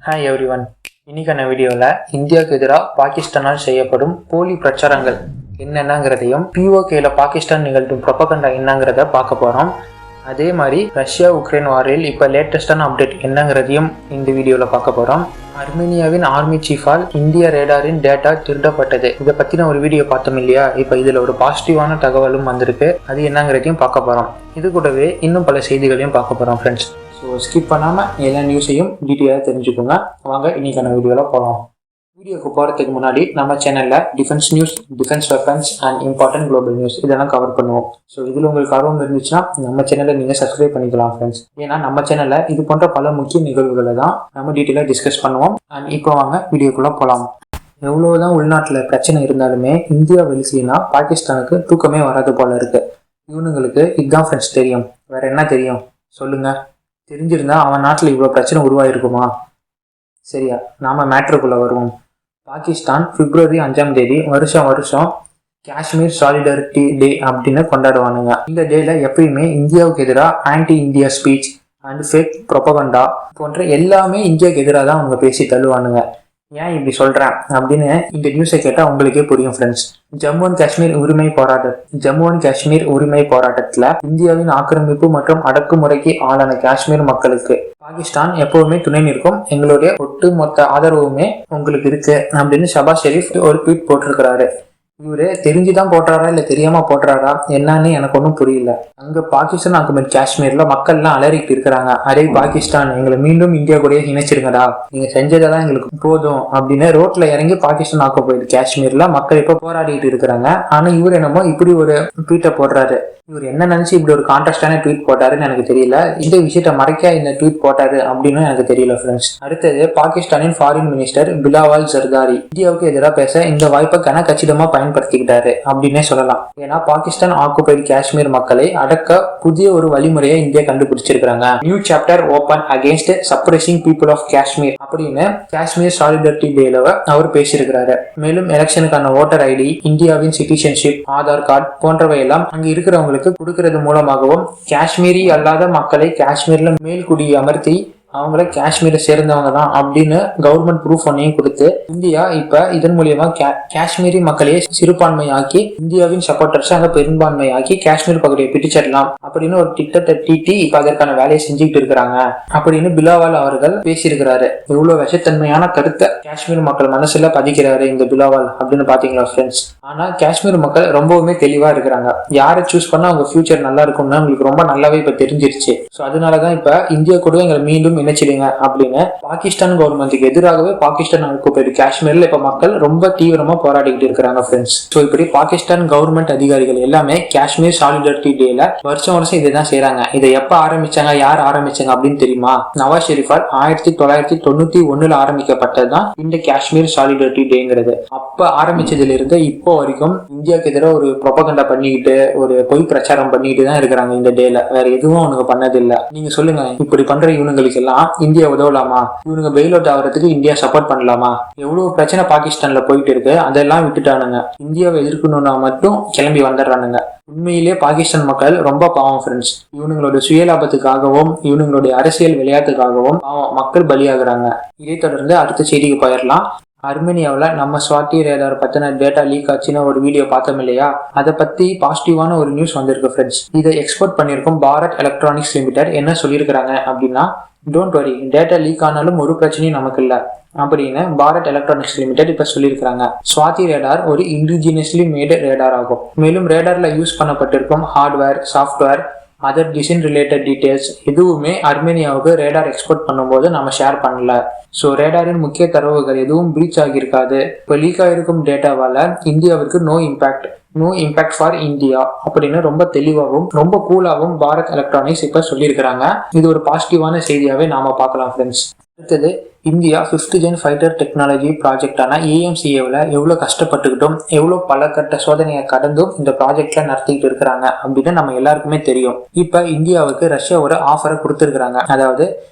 Hi every one. இன்னைக்கான வீடியோவில் இந்தியாவுக்கு எதிராக பாகிஸ்தானால் செய்யப்படும் போலி பிரச்சாரங்கள் என்னென்னங்கிறதையும் பிஓகேல பாகிஸ்தான் நிகழ்த்தும் ப்ரொபகண்டா என்னங்கிறத பார்க்க போகிறோம். அதே மாதிரி ரஷ்யா உக்ரைன் வாரில் இப்போ லேட்டஸ்டான அப்டேட் என்னங்கிறதையும் இந்த வீடியோவில் பார்க்க போகிறோம். அர்மேனியாவின் ஆர்மி சீஃபால் இந்திய ரேடாரின் டேட்டா திருடப்பட்டது. இதை பற்றின ஒரு வீடியோ பார்த்தோம் இல்லையா? இப்போ இதில் ஒரு பாசிட்டிவான தகவலும் வந்திருக்கு. அது என்னங்கிறதையும் பார்க்க போகிறோம். இது கூடவே இன்னும் பல செய்திகளையும் பார்க்க போகிறோம் ஃப்ரெண்ட்ஸ். ஸோ ஸ்கிப் பண்ணாமல் எல்லா நியூஸையும் டீட்டெயிலாக தெரிஞ்சுக்கோங்க. வாங்க இன்னைக்கான வீடியோவில் போகலாம். வீடியோக்கு போகிறதுக்கு முன்னாடி நம்ம சேனலில் defence news, defence weapons and important global news இதெல்லாம் கவர் பண்ணுவோம். ஸோ இதில் உங்களுக்கு ஆர்வம் இருந்துச்சுன்னா நம்ம சேனலை நீங்கள் சப்ஸ்கிரைப் பண்ணிக்கலாம் ஃப்ரெண்ட்ஸ். ஏன்னா நம்ம சேனலில் இது போன்ற பல முக்கிய நிகழ்வுகளை தான் நம்ம டீட்டெயிலாக டிஸ்கஸ் பண்ணுவோம். அண்ட் இப்போ வாங்க வீடியோக்குள்ளே போகலாம். எவ்வளோதான் உள்நாட்டில் பிரச்சனை இருந்தாலுமே இந்தியா வெளிசினா பாகிஸ்தானுக்கு தூக்கமே வராது போல இருக்கு. இவனுங்களுக்கு இதுதான் ஃப்ரெண்ட்ஸ் தெரியும். வேற என்ன தெரியும் சொல்லுங்க? தெரிஞ்சிருந்தா அவன் நாட்டில் இவ்வளோ பிரச்சனை உருவாயிருக்குமா? சரியா, நாம மேட்ருக்குள்ளே வருவோம். பாகிஸ்தான் பிப்ரவரி 5 வருஷம் காஷ்மீர் சாலிடாரிட்டி டே அப்படின்னு கொண்டாடுவானுங்க. இந்த டேல எப்பயுமே இந்தியாவுக்கு எதிராக anti India speech and fake propaganda போன்ற எல்லாமே இந்தியாவுக்கு எதிராக தான் அவங்க பேசி தள்ளுவானுங்க. ஏன் இப்படி சொல்றேன் அப்படின்னு இந்த நியூஸை கேட்டால் உங்களுக்கே புரியும் ஃப்ரெண்ட்ஸ். ஜம்மு அண்ட் காஷ்மீர் உரிமை போராட்டத்துல இந்தியாவின் ஆக்கிரமிப்பு மற்றும் அடக்குமுறைக்கு ஆளான காஷ்மீர் மக்களுக்கு பாகிஸ்தான் எப்பவுமே துணை நிற்கும், எங்களுடைய ஒட்டுமொத்த ஆதரவுமே உங்களுக்கு இருக்கு அப்படின்னு ஷபாஸ் ஷெரீப் ஒரு ட்வீட் போட்டிருக்கிறாரு. இவரு தெரிஞ்சுதான் போட்டுறாரா இல்ல தெரியாம போட்டுறாரா என்னன்னு எனக்கு ஒன்றும் புரியல. அங்க பாகிஸ்தான் ஆக்குமெண்ட் காஷ்மீர்ல மக்கள் எல்லாம் அலறிட்டு இருக்கிறாங்க. அரே பாகிஸ்தான், எங்களை மீண்டும் இந்தியா கூட இணைச்சிருங்கடா, நீங்க செஞ்சதெல்லாம் எங்களுக்கு போதும் அப்படின்னு ரோட்ல இறங்கி பாகிஸ்தான் ஆக்குபைடு காஷ்மீர்ல மக்கள் இப்ப போராடிட்டு இருக்கிறாங்க. ஆனா இவர் என்னமோ இப்படி ஒரு ட்வீட்டை போடுறாரு. இவர் என்ன நினைச்சு இப்படி ஒரு கான்ட்ராஸ்டான ட்வீட் போட்டாருன்னு எனக்கு தெரியல. இந்த விஷயத்த மறைக்க இந்த ட்வீட் போட்டாரு அப்படின்னு எனக்கு தெரியல ஃப்ரெண்ட்ஸ். அடுத்தது, பாகிஸ்தானின் ஃபாரின் மினிஸ்டர் பிலாவல் ஜர்தாரி இந்தியாவுக்கு எதிராக பேச இந்த வாய்ப்பை கச்சிதமா பயன்படுத்திக்கிட்டாரு அப்படின்னே சொல்லலாம். ஏன்னா பாகிஸ்தான் ஆக்குபைடு காஷ்மீர் மக்களை அடக்க புதிய ஒரு வழிமுறையை இந்தியா கண்டுபிடிச்சிருக்காங்க. New chapter open against suppressing people of Kashmir அப்படின்னு காஷ்மீர் சாலிடாரிட்டி டேல அவர் பேசியிருக்கிறாரு. மேலும் எலெக்ஷனுக்கான ஓட்டர் ஐடி, இந்தியாவின் சிட்டிசன்ஷிப், ஆதார் கார்டு போன்றவை எல்லாம் அங்க இருக்கிறவங்களுக்கு கொடுக்கிறது மூலமாகவும் காஷ்மீரி அல்லாத மக்களை காஷ்மீர்ல மேல்குடி அமர்த்தி அவங்கள காஷ்மீரை சேர்ந்தவங்க தான் அப்படின்னு கவர்மெண்ட் ப்ரூஃப் ஒன்னையும் கொடுத்து இந்தியா இப்ப இதன் மூலியமா காஷ்மீரி மக்களையே சிறுபான்மையாக்கி இந்தியாவின் சப்போர்ட்டர்ஸ் அங்க பெரும்பான்மையாக்கி காஷ்மீர் பகுதியை பிடிச்சிடலாம் அப்படின்னு ஒரு திட்டத்தை தீட்டி இப்ப அதற்கான வேலையை செஞ்சுக்கிட்டு இருக்கிறாங்க அப்படின்னு பிலாவல் அவர்கள் பேசியிருக்கிறாரு. எவ்வளவு விஷத்தன்மையான கருத்தை காஷ்மீர் மக்கள் மனசுல பதிக்கிறாரு இந்த பிலாவல் அப்படின்னு பாத்தீங்களா ஃப்ரெண்ட்ஸ். ஆனா காஷ்மீர் மக்கள் ரொம்பவுமே தெளிவா இருக்கிறாங்க. யாரை சூஸ் பண்ணா அவங்க ஃபியூச்சர் நல்லா இருக்கும்னு அவங்களுக்கு ரொம்ப நல்லாவே இப்ப தெரிஞ்சிருச்சு. ஸோ அதனாலதான் இப்ப இந்தியா கூட எங்களை மீண்டும் நினைச்சிடுங்க அப்படின்னு பாகிஸ்தான் கவர்மெண்ட்டுக்கு எதிராகவே பாகிஸ்தான் ஆக்குபைடு காஷ்மீர்ல இப்ப மக்கள் ரொம்ப தீவிரமா போராடிக்கிட்டு இருக்கிறாங்க ஃப்ரெண்ட்ஸ். ஸோ இப்படி பாகிஸ்தான் கவர்மெண்ட் அதிகாரிகள் எல்லாமே காஷ்மீர் சாலிடாரிட்டி டேல வருஷம் இதுதான் செய்யறாங்க. இதை எப்ப ஆரம்பிச்சாங்க, யார் ஆரம்பிச்சாங்க அப்படின்னு தெரியுமா? நவாஸ் ஷெரீஃபால் 1991 ஆரம்பிக்கப்பட்டதுதான் இந்த காஷ்மீர் சாலிடாரிட்டி டேங்கிறது. அப்ப ஆரம்பிச்சதுல இருந்து இப்போ வரைக்கும் இந்தியாவுக்கு எதிராக ஒரு ப்ரொபகண்டா பண்ணிக்கிட்டு ஒரு பொய் பிரச்சாரம் பண்ணிட்டு தான் இருக்கிறாங்க இந்த டேல. வேற எதுவும் அவனுக்கு பண்ணதில்லை. நீங்க சொல்லுங்க, இப்படி பண்ற இவனுங்களுக்கு இந்தியா உதவலாமா? இவனுங்க பெயில் அவுட் ஆகிறதுக்கு இந்தியா சப்போர்ட் பண்ணலாமா? எவ்வளவு பிரச்சனை பாகிஸ்தான்ல போயிட்டு இருக்கு, அதெல்லாம் விட்டுட்டானுங்க. இந்தியாவை எதிர்க்கணும்னா மட்டும் கிளம்பி வந்துடுறானுங்க. உண்மையிலேயே பாகிஸ்தான் மக்கள் ரொம்ப பாவம் ஃப்ரெண்ட்ஸ். இவனுங்களோட சுயலாபத்துக்காகவும் இவனுங்களுடைய அரசியல் விளையாட்டுக்காகவும் மக்கள் பலியாகிறாங்க. இதை தொடர்ந்து அடுத்த செய்திக்கு போயிடலாம். அர்மேனியாவில் நம்ம ஸ்வாதி ரேடார் பத்தின டேட்டா லீக் ஆச்சுன்னு ஒரு வீடியோ பார்த்தோம் இல்லையா? அதை பத்தி பாசிட்டிவான ஒரு நியூஸ் வந்திருக்கு ஃப்ரெண்ட்ஸ். இதை எக்ஸ்போர்ட் பண்ணியிருக்கும் பாரத் எலக்ட்ரானிக்ஸ் லிமிடெட் என்ன சொல்லியிருக்கிறாங்க அப்படின்னா, டோன்ட் வரி, டேட்டா லீக் ஆனாலும் ஒரு பிரச்சனையும் நமக்கு இல்லை அப்படின்னு பாரத் எலக்ட்ரானிக்ஸ் லிமிடெட் இப்ப சொல்லியிருக்காங்க. ஸ்வாதி ரேடார் ஒரு இண்டிஜினியஸ்லி மேடு ரேடார் ஆகும். மேலும் ரேடார்ல யூஸ் பண்ணப்பட்டிருக்கும் hardware, software, other design related details எதுவுமே அர்மேனியாவுக்கு ரேடார் எக்ஸ்போர்ட் பண்ணும்போது நம்ம ஷேர் பண்ணல. ஸோ ரேடாரின் முக்கிய தரவுகள் எதுவும் பிரீச் ஆகியிருக்காது. இப்போ லீக் ஆகிருக்கும் டேட்டாவால இந்தியாவிற்கு நோ இம்பாக்ட் ஃபார் இந்தியா அப்படின்னு ரொம்ப தெளிவாகவும் ரொம்ப கூலாகவும் பாரத் எலக்ட்ரானிக்ஸ் இப்ப சொல்லியிருக்கிறாங்க. இது ஒரு பாசிட்டிவான செய்தியாவே நாம பார்க்கலாம் ஃப்ரெண்ட்ஸ். அடுத்தது, India 5th Gen fighter technology ப்ராஜெக்டான AMCAவில் எவ்வளோ கஷ்டப்பட்டுக்கிட்டும் எவ்வளோ பல கட்ட சோதனையை கடந்தும் இந்த ப்ராஜெக்ட்ல நடத்திக்கிட்டு இருக்கிறாங்க அப்படின்னு நம்ம எல்லாருக்குமே தெரியும். இப்போ இந்தியாவுக்கு ரஷ்யா ஒரு ஆஃபரை கொடுத்துருக்குறாங்க. அதாவது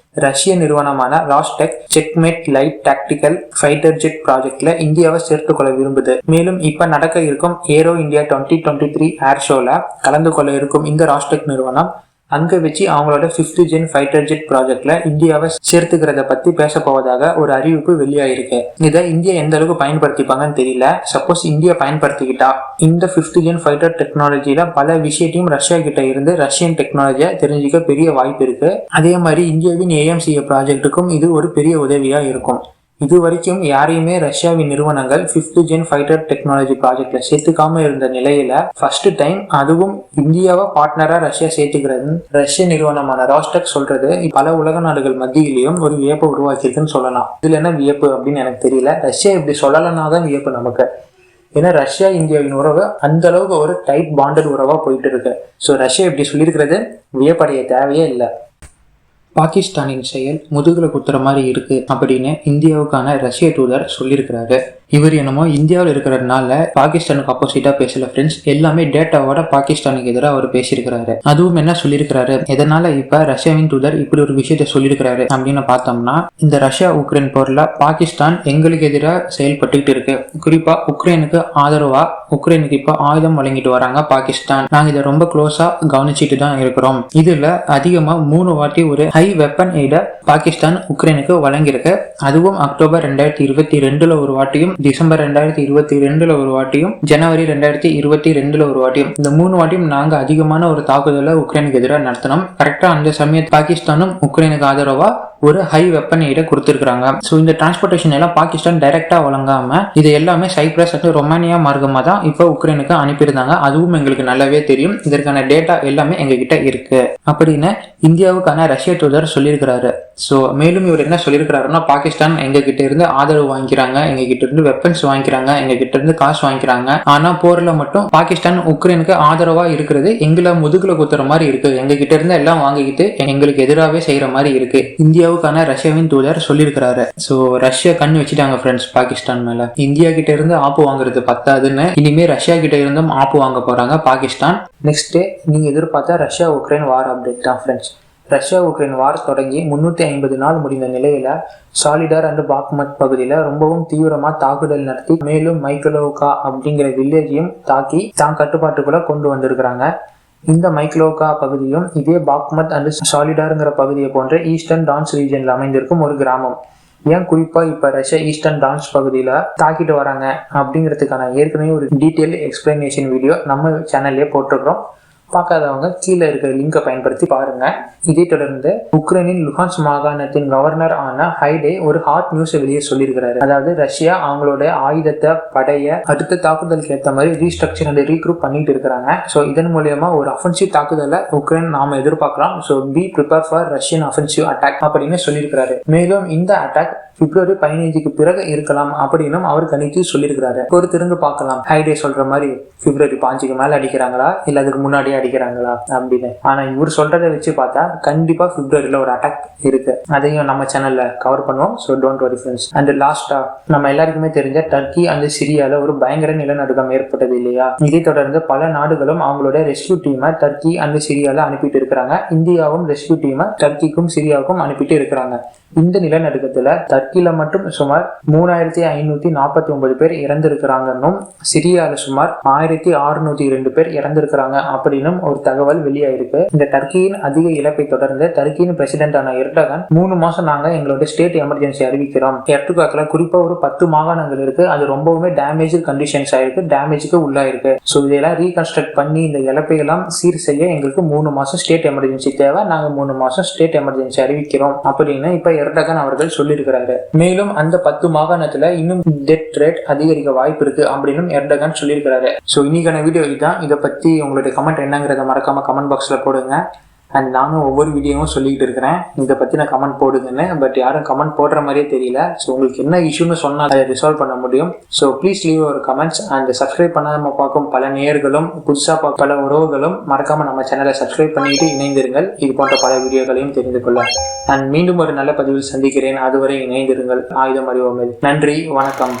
ரஷ்ய நிறுவனமான Rostec Checkmate light tactical fighter jet ப்ராஜெக்ட்ல இந்தியாவை சேர்த்துக்கொள்ள விரும்புது. மேலும் இப்ப நடக்க இருக்கும் ஏரோ இந்தியா 2023 ஏர் ஷோல கலந்து கொள்ள இருக்கும் இந்த ராஸ்டெக் நிறுவனம் அங்க வச்சு அவங்களோட 5th gen ஃபைட்டர் ஜெட் ப்ராஜெக்ட்ல இந்தியாவை சேர்த்துக்கிறத பத்தி பேச போவதாக ஒரு அறிவிப்பு வெளியாயிருக்கு. இதை இந்தியா எந்த அளவுக்கு பயன்படுத்திப்பாங்கன்னு தெரியல. சப்போஸ் இந்தியா பயன்படுத்திக்கிட்டா இந்த 5th gen ஃபைட்டர் டெக்னாலஜியில பல விஷயத்தையும் ரஷ்யா கிட்ட இருந்து ரஷ்யன் டெக்னாலஜியை தெரிஞ்சுக்க பெரிய வாய்ப்பு இருக்கு. அதே மாதிரி இந்தியாவின் AMCA ப்ராஜெக்டுக்கும் இது ஒரு பெரிய உதவியா இருக்கும். இது வரைக்கும் யாரையுமே ரஷ்யாவின் நிறுவனங்கள் 5th gen ஃபைட்டர் டெக்னாலஜி ப்ராஜெக்ட்ல சேர்த்துக்காம இருந்த நிலையில ஃபர்ஸ்ட் டைம் அதுவும் இந்தியாவை பார்ட்னரா ரஷ்யா சேர்த்துக்கிறது ரஷ்ய நிறுவனமான ராஸ்டெக் சொல்றது பல உலக நாடுகள் மத்தியிலையும் ஒரு வியப்பை உருவாக்கியிருக்குன்னு சொல்லலாம். இதுல என்ன வியப்பு அப்படின்னு எனக்கு தெரியல. ரஷ்யா இப்படி சொல்லலன்னா தான் வியப்பு நமக்கு. ஏன்னா ரஷ்யா இந்தியாவின் உறவு அந்த அளவுக்கு ஒரு டைட் பாண்டட் உறவா போயிட்டு இருக்கு. ஸோ ரஷ்யா இப்படி சொல்லியிருக்கிறது வியப்படைய தேவையே இல்லை. பாகிஸ்தானின் செயல் முதுகுல குத்துற மாதிரி இருக்கு அப்படின்னு இந்தியாவுக்கான ரஷ்ய தூதர் சொல்லியிருக்கிறாரு. இவர் என்னமோ இந்தியாவில் இருக்கிறதுனால பாகிஸ்தானுக்கு ஆப்போசிட்டா பேசல ஃப்ரெண்ட்ஸ், எல்லாமே டேட்டாவோட பாகிஸ்தானுக்கு எதிராக அவர் பேசியிருக்கிறாரு. அதுவும் என்ன சொல்லியிருக்கிறாரு, எதனால இப்ப ரஷ்யாவின் தூதர் இப்படி ஒரு விஷயத்த சொல்லியிருக்கிறாரு அப்படின்னு பார்த்தோம்னா, இந்த ரஷ்யா உக்ரைன் போர்ல பாகிஸ்தான் எங்களுக்கு எதிராக செயல்பட்டுக்கிட்டு இருக்கு. குறிப்பா உக்ரைனுக்கு ஆதரவா உக்ரைனுக்கு இப்ப ஆயுதம் வழங்கிட்டு வராங்க பாகிஸ்தான். நாங்க இதை ரொம்ப க்ளோஸா கவனிச்சுட்டு தான் இருக்கிறோம். இதுல அதிகமா 3 வாட்டி ஒரு ஹை வெப்பன் எய்ட பாகிஸ்தான் உக்ரைனுக்கு வழங்கியிருக்கு. அதுவும் அக்டோபர் 2022 ஒரு வாட்டியும், டிசம்பர் 2022 ஒரு வாட்டியும், ஜனவரி 2022 ஒரு வாட்டியும். இந்த 3 வாட்டியும் நாங்க அதிகமான ஒரு தாக்குதலை உக்ரைனுக்கு எதிராக நடத்தினோம். கரெக்டா அந்த சமயத்தில் பாகிஸ்தானும் உக்ரைனுக்கு ஆதரவா ஒரு ஹை வெப்பன் எய்ட கொடுத்திருக்காங்க. ஸோ இந்த டிரான்ஸ்போர்டேஷன் எல்லாம் பாகிஸ்தான் டைரக்டா வழங்காம இது எல்லாமே சைப்ரஸ் அண்ட் ரொமானியா மார்க்கமா தான் இப்போ உக்ரைனுக்கு அனுப்பியிருந்தாங்க. அதுவும் எங்களுக்கு நல்லாவே தெரியும். இதற்கான டேட்டா எல்லாமே எங்க கிட்ட இருக்கு அப்படின்னு இந்தியாவுக்கான ரஷ்ய தூதர் சொல்லியிருக்கிறாரு. ஸோ மேலும் இவர் என்ன சொல்லியிருக்கிறாருன்னா, பாகிஸ்தான் எங்க கிட்ட இருந்து ஆதரவு வாங்கிக்கிறாங்க, எங்க கிட்ட இருந்து வெப்பன்ஸ் வாங்கிக்கிறாங்க, எங்க கிட்ட இருந்து காசு வாங்கிக்கிறாங்க. ஆனா போர்ல மட்டும் பாகிஸ்தான் உக்ரைனுக்கு ஆதரவா இருக்கிறது எங்களை முதுகுல குத்துற மாதிரி இருக்கு. எங்க கிட்ட இருந்து எல்லாம் வாங்கிக்கிட்டு எங்களுக்கு எதிராகவே செய்யற மாதிரி இருக்கு இந்தியாவுக்கான ரஷ்யாவின் தூதர் சொல்லியிருக்கிறாரு. ஸோ ரஷ்யா கண்ணு வச்சுட்டாங்க ஃப்ரெண்ட்ஸ் பாகிஸ்தான் மேல. இந்தியா கிட்ட இருந்து ஆப்பு வாங்குறது பத்தாதுன்னு இனிமே ரஷ்யா கிட்ட இருந்தும் ஆப்பு வாங்க போறாங்க பாகிஸ்தான். நெக்ஸ்ட் நீங்க எதிர்பார்த்த ரஷ்யா உக்ரைன் வார் அப்டேட் தான் ஃப்ரெண்ட்ஸ். ரஷ்யா உக்ரைன் வார் தொடங்கி 350 நாள் முடிந்த நிலையில சாலிடார் அண்ட் பாக்மத் பகுதியில ரொம்பவும் தீவிரமா தாக்குதல் நடத்தி மேலும் மைக்கலோகா அப்படிங்கிற வில்லேஜையும் தாக்கி தான் கட்டுப்பாட்டுக்குள்ள கொண்டு வந்திருக்கிறாங்க. இந்த மைக்லோகா பகுதியும் இதே பாக்மத் அண்ட் சாலிடாருங்கிற பகுதியை போன்ற ஈஸ்டர்ன் டான்ஸ் ரீஜன்ல அமைந்திருக்கும் ஒரு கிராமம். ஏன் குறிப்பா இப்ப ரஷ்யா ஈஸ்டர்ன் டான்ஸ் பகுதியில தாக்கிட்டு வராங்க அப்படிங்கிறதுக்கான ஏற்கனவே ஒரு டீட்டெயில் எக்ஸ்பிளனேஷன் வீடியோ நம்ம சேனல்லே போட்டிருக்கிறோம். பார்க்காதவங்க கீழே இருக்கிற லிங்கை பயன்படுத்தி பாருங்க. இதை தொடர்ந்து உக்ரைனின் லுஹான்ஸ் மாகாணத்தின் கவர்னர் ஆன ஹைடே ஒரு ஹாட் நியூஸை வெளியே சொல்லியிருக்கிறாரு. அதாவது ரஷ்யா அவங்களோட ஆயுதத்தை படைய அடுத்த தாக்குதலுக்கு ஏற்ற மாதிரி ரீஸ்ட்ரக்சர் அண்ட் ரீக்ரூட் பண்ணிட்டு இருக்கிறாங்க. ஸோ இதன் மூலியமா ஒரு அஃபென்சிவ் தாக்குதலை உக்ரைன் நாம எதிர்பார்க்கலாம். So B prepare for Russian offensive attack அப்படின்னு சொல்லியிருக்கிறாரு. மேலும் இந்த அட்டாக் பிப்ரவரி 15க்கு பிறகு இருக்கலாம் அப்படின்னு அவர் கணித்து சொல்லியிருக்கிறாரு. பொறுத்திருந்து பார்க்கலாம். ஹைடே சொல்ற மாதிரி பிப்ரவரி 5க்கு மேல அடிக்கிறாங்களா இல்ல அதுக்கு முன்னாடியே அடிக்கிறாங்களா அப்படின்னு. ஆனா இவர் சொல்றதை வச்சு பார்த்தா கண்டிப்பா பிப்ரவரியில ஒரு அட்டாக் இருக்கு. அதையும் நம்ம சேனல்ல கவர் பண்ணுவோம். So don't worry friends. And லாஸ்டா நம்ம எல்லாருக்குமே தெரிஞ்ச டர்க்கி அண்ட் சிரியால ஒரு பயங்கர நிலநடுக்கம் ஏற்பட்டது இல்லையா? இதை தொடர்ந்து பல நாடுகளும் அவங்களோட ரெஸ்கியூ டீமை டர்க்கி அண்ட் சிரியால அனுப்பிட்டு இருக்கிறாங்க. இந்தியாவும் ரெஸ்கியூ டீமை டர்க்கிக்கும் சிரியாவுக்கும் அனுப்பிட்டு இருக்கிறாங்க. இந்த நிலநடுக்கத்துல டர்க்கில மட்டும் சுமார் 3549 பேர் இறந்திருக்கிறாங்கன்னும் சிரியால சுமார் 1602 பேர் இறந்திருக்கிறாங்க அப்படின்னு ஒரு தகவல் வெளியாயிருக்கு. இந்த டர்க்கியின் அதிக இழப்பை தொடர்ந்து டர்க்கியின் பிரசிடென்டான எர்டோகன் 3 மாசம் நாங்க எங்களோட ஸ்டேட் எமர்ஜென்சி அறிவிக்கிறோம். எர்டோகான்ல குறிப்பா ஒரு 10 மாகாணங்கள் இருக்கு. அது ரொம்பவுமே டேமேஜ் கண்டிஷன்ஸ் ஆயிருக்கு, டேமேஜுக்கு உள்ளாயிருக்கு. ஸோ இதெல்லாம் ரீகன்ஸ்ட்ரக்ட் பண்ணி இந்த இழப்பை எல்லாம் சீர் செய்ய எங்களுக்கு 3 மாசம் ஸ்டேட் எமர்ஜென்சி தேவை. நாங்க 3 மாசம் ஸ்டேட் எமர்ஜென்சி அறிவிக்கிறோம் அப்படின்னு இப்ப எர்டோகன் அவர்கள் சொல்லியிருக்கிறாரு. மேலும் அந்த 10 மாகாணத்துல இன்னும் டெத் ரேட் அதிகரிக்க வாய்ப்பு இருக்கு அப்படின்னு எர்டோகன் சொல்லியிருக்கிறாரு. ஸோ இன்னைக்கான வீடியோ இதுதான். இதை பத்தி உங்களுடைய கமெண்ட் என்னங்கிறத மறக்காம கமெண்ட் பாக்ஸ்ல போடுங்க. அண்ட் நானும் ஒவ்வொரு வீடியோவும் சொல்லிக்கிட்டு இருக்கிறேன் இதை பற்றி நான் கமெண்ட் போடுங்கன்னு. பட் யாரும் கமெண்ட் போடுற மாதிரியே தெரியல. ஸோ உங்களுக்கு என்ன இஷ்யூன்னு சொன்னால் அதை ரிசால்வ் பண்ண முடியும். ஸோ ப்ளீஸ் லீவ் ஒரு கமெண்ட்ஸ். அண்ட் சப்ஸ்கிரைப் பண்ணாம பார்க்கும் பல நேயர்களும் புதுசாக பல உறவுகளும் மறக்காம நம்ம சேனலை சப்ஸ்கிரைப் பண்ணிட்டு இணைந்திருங்கள். இது போன்ற பல வீடியோக்களையும் தெரிந்து கொள்ள. அண்ட் மீண்டும் ஒரு நல்ல பதிவில் சந்திக்கிறேன். அதுவரை இணைந்திருங்கள். ஆயுதம் அறிவோம். நன்றி, வணக்கம்.